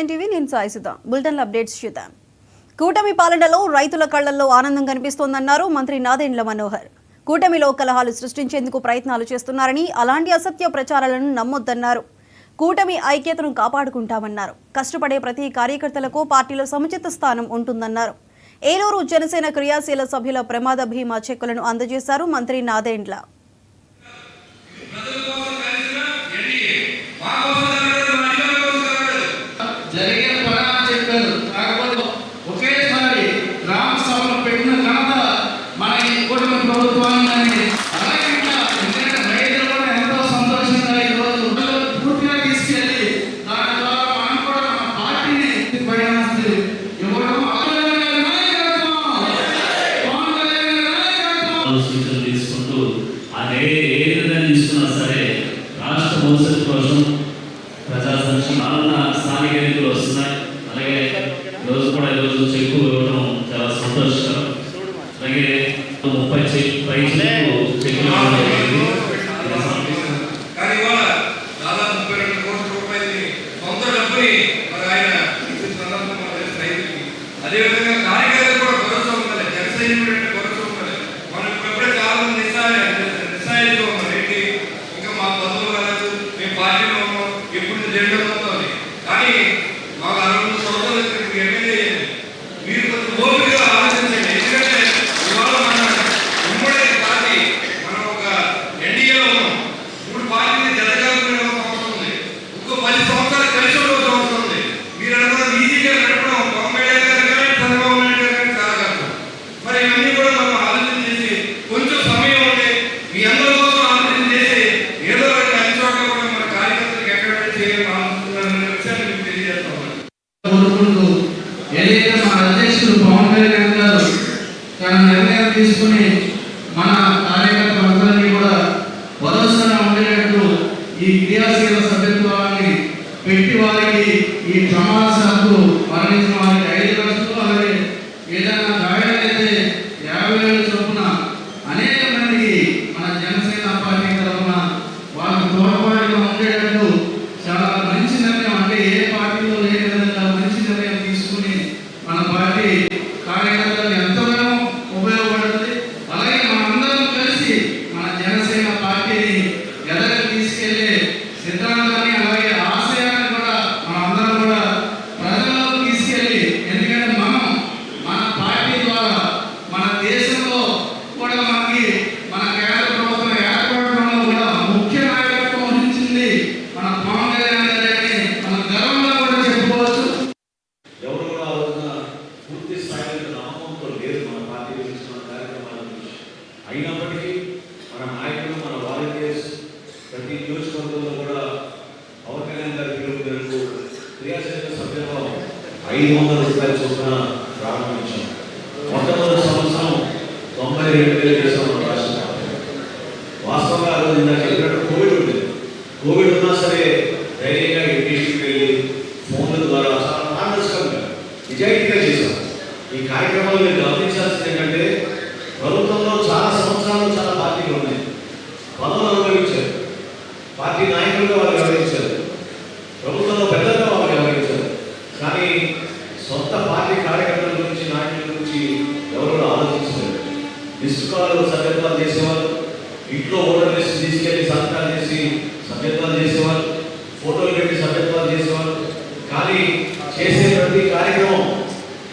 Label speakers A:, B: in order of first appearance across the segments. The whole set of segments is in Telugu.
A: టీవీ నేను సాయిసుదా బులెటిన్ అప్డేట్స్ చూద్దాం. కూటమి పాలనలో రైతుల కళ్లల్లో ఆనందం కనిపిస్తోందన్నారు మంత్రి నాదెండ్ల మనోహర్. కూటమిలో కలహాలు సృష్టించేందుకు ప్రయత్నాలు చేస్తున్నారని, అలాంటి అసత్య ప్రచారాలను నమ్మొద్దన్నారు. కూటమి ఐక్యతను కాపాడుకుంటామన్నారు. కష్టపడే ప్రతి కార్యకర్తలకు పార్టీలో సముచిత స్థానం ఉంటుందన్నారు. ఏలూరు జనసేన క్రియాశీల సభ్యుల ప్రమాద భీమా చెక్కులను అందజేశారు మంత్రి నాదెండ్ల.
B: సూచనలు తీసుకుంటూ అదే ఏ విధంగా తీసుకున్నా సరే రాష్ట్ర భవిష్యత్తు కోసం ప్రజా సంక్షేమ స్థానిక ఎన్నికలు వస్తున్నాయి. అలాగే రోజు కూడా ఈరోజు చెక్కు ఇవ్వడం చాలా సంతోషకరం. అలాగే 30 చెక్కులు
C: అదేవిధంగా కార్యకర్తలు కూడా భరోసా ఉండాలి. జనసైనికుడు భరోసా ఉండాలి. మనం ఇప్పుడప్పుడే చాలా మంది నిస్సాయిగా ఉన్నారు. ఏంటి ఇంకా మా బంధువులు కాలేదు, మేము పార్టీలో ఉన్నాం, ఎప్పుడు జెండా అవుతుంది. కానీ మాకు 60 సంవత్సరాలు ఇక్కడికి ఎమ్మెల్యే మీరు కొంచెం ఓపికగా ఆలోచించండి. ఎందుకంటే ఇవాళ మన ఉమ్మడి పార్టీ మనం ఒక ఎన్డీఏలో ఉన్నాం. ఇప్పుడు పార్టీని జరగాల్సిన అవసరం ఉంది. ఇంకో 10 సంవత్సరాలు కలిసి ఉండవలసిన అవసరం ఉంది. మీరు అనుకున్నది ఈజీగా నడపడం
D: ఏదైతే మన అధ్యక్షుడు పవన్ కళ్యాణ్ గారు తన నిర్ణయం తీసుకుని మన కార్యకర్తలందరినీ కూడా భరోసాగా ఉండేటట్టు ఈ క్రియాశీల సభ్యత్వాన్ని పెట్టి వారికి ఈ ప్రమాదశాత్తు మరణించిన వారికి 5 లక్షలు, అలాగే ఏదైనా గాయాలైతే 50,000 చొప్పున అనేక మందికి మన జనసేన పార్టీ తరఫున వాళ్ళకు తోడ్పాటుగా ఉండేటట్టు చాలా మంచి నిర్ణయం, అంటే ఏ పార్టీలో లేని విధంగా మంచి నిర్ణయం తీసుకుని మన పార్టీ కార్యకర్తలు ఎంతగానో ఉపయోగపడుతుంది. అలాగే మనందరం కలిసి మన జనసేన పార్టీని ఎదరికి తీసుకెళ్లే సిద్ధాంతాన్ని, అలాగే ఆశయాన్ని కూడా మనందరం కూడా ప్రజల్లోకి తీసుకెళ్ళి, ఎందుకంటే మనం మన పార్టీ ద్వారా మన దేశంలో కూడా మనకి మన కేంద్ర ప్రభుత్వం ఏర్పడడంలో కూడా ముఖ్య నాయకత్వం వహించింది మన పవన్ కళ్యాణ్ గారిని మన గర్వంగా కూడా చెప్పుకోవచ్చు.
B: ఎవరు కూడా పూర్తి స్థాయిలో నమ్మకంతో లేదు మన పార్టీ గురించి, మన కార్యక్రమాల గురించి. అయినప్పటికీ మన నాయకులు, మన వాలంటీర్స్ ప్రతి నియోజకవర్గంలో కూడా పవన్ కళ్యాణ్ గారి పిలుపు మేరకు క్రియాశీలక సభ్యత్వం 500 రూపాయల చొప్పున ప్రారంభించాం. మొట్టమొదటి సంవత్సరం 92,000 చేసాం మన రాష్ట్రంలో. వాస్తవంగా ఆ రోజు ఇందాక చెప్పినట్టు కోవిడ్ ఉండేది. కోవిడ్ ఉన్నా సరే ధైర్యంగా ఇంటికి వెళ్ళి ఫోన్ల ద్వారా చాలా పారదర్శకంగా నిజాయితీగా చేశాం. ఈ కార్యక్రమాలు మీరు గమనించాల్సింది ఏంటంటే, ప్రభుత్వంలో చాలా సంవత్సరాలు చాలా పార్టీలు ఉన్నాయి. పదవులు అనుభవించారు, పార్టీ నాయకులుగా వాళ్ళు వ్యవహరించారు, ప్రభుత్వంలో పెద్దగా వాళ్ళు వ్యవహరించారు. కానీ సొంత పార్టీ కార్యకర్తల గురించి, నాయకుల గురించి ఎవరు ఆలోచించలేదు. లిస్టు కాలు సభ్యత్వాలు చేసేవాళ్ళు, ఇంట్లో ఓటర్ లిస్ట్ తీసుకెళ్లి సంతకాలు చేసి సభ్యత్వాలు చేసేవాళ్ళు, ఫోటోలు పెట్టి సభ్యత్వాలు చేసేవాళ్ళు. కానీ చేసే ప్రతి కార్యక్రమం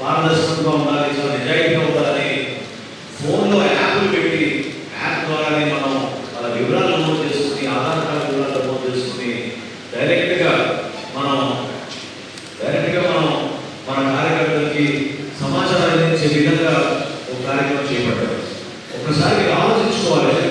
B: పారదర్శకంగా ఉండాలి, చాలా నిజాయితీగా ఉండాలని ఫోన్లో యాప్లు పెట్టి, యాప్ ద్వారానే మనం వాళ్ళ వివరాలు నమోదు చేసుకుని, ఆధార్ కార్డు వివరాలు నమోదు చేసుకుని డైరెక్ట్గా మనం మన కార్యకర్తలకి సమాచారం అందించే విధంగా ఒక కార్యక్రమం చేపట్టారు. ఒకసారి ఆలోచించుకోవాలి.